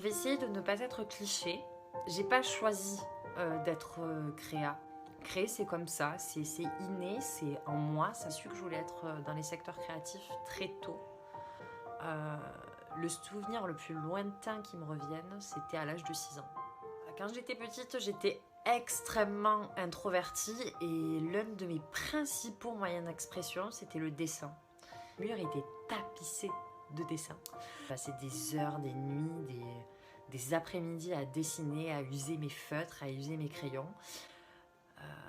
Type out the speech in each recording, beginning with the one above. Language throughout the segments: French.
Je vais essayer de ne pas être cliché. J'ai pas choisi d'être créa. Créer, c'est comme ça, c'est inné, c'est en moi. Ça a su que je voulais être dans les secteurs créatifs très tôt. Le souvenir le plus lointain qui me revienne, c'était à l'âge de 6 ans. Quand j'étais petite, j'étais extrêmement introvertie et l'un de mes principaux moyens d'expression, c'était le dessin. Le mur était tapissé de dessins. Je passais des heures, des nuits, des après-midi à dessiner, à user mes feutres, à user mes crayons.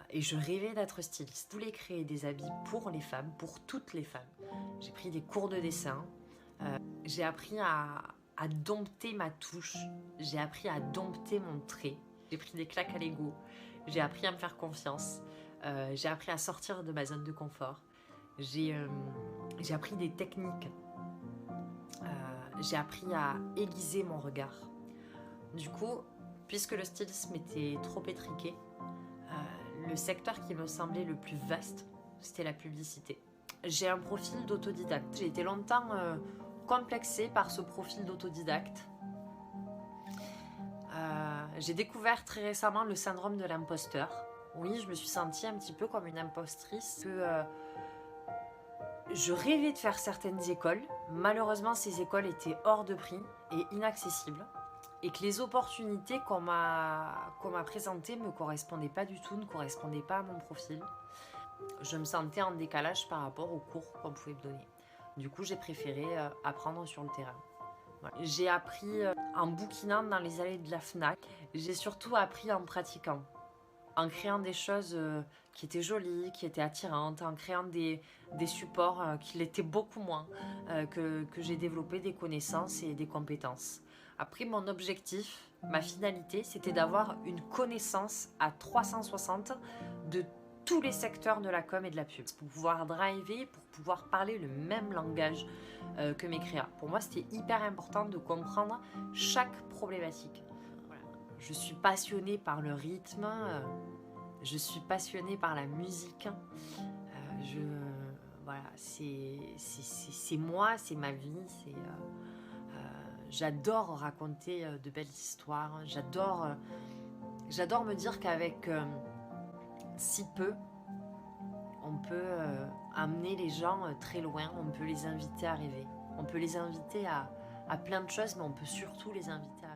Et je rêvais d'être styliste. Je voulais créer des habits pour les femmes, pour toutes les femmes. J'ai pris des cours de dessin. J'ai appris à dompter ma touche. J'ai appris à dompter mon trait. J'ai pris des claques à l'ego. J'ai appris à me faire confiance. J'ai appris à sortir de ma zone de confort. J'ai appris des techniques. J'ai appris à aiguiser mon regard. Du coup, puisque le stylisme était trop étriqué, le secteur qui me semblait le plus vaste, c'était la publicité. J'ai un profil d'autodidacte. J'ai été longtemps complexée par ce profil d'autodidacte. J'ai découvert très récemment le syndrome de l'imposteur. Oui, je me suis sentie un petit peu comme une impostrice. Je rêvais de faire certaines écoles. Malheureusement, ces écoles étaient hors de prix et inaccessibles. Et que les opportunités qu'on m'a présentées ne me correspondaient pas du tout, ne correspondaient pas à mon profil. Je me sentais en décalage par rapport aux cours qu'on pouvait me donner. Du coup, j'ai préféré apprendre sur le terrain. Voilà. J'ai appris en bouquinant dans les allées de la FNAC. J'ai surtout appris en pratiquant. En créant des choses qui étaient jolies, qui étaient attirantes, en créant des supports qui l'étaient beaucoup moins, que j'ai développé des connaissances et des compétences. Après, mon objectif, ma finalité, c'était d'avoir une connaissance à 360 de tous les secteurs de la com et de la pub, pour pouvoir driver, pour pouvoir parler le même langage que mes créas. Pour moi, c'était hyper important de comprendre chaque problématique. Voilà. Je suis passionnée par le rythme, je suis passionnée par la musique. Voilà, c'est moi, c'est ma vie. J'adore raconter de belles histoires. J'adore me dire qu'avec si peu, on peut amener les gens très loin. On peut les inviter à rêver. On peut les inviter à plein de choses, mais on peut surtout les inviter à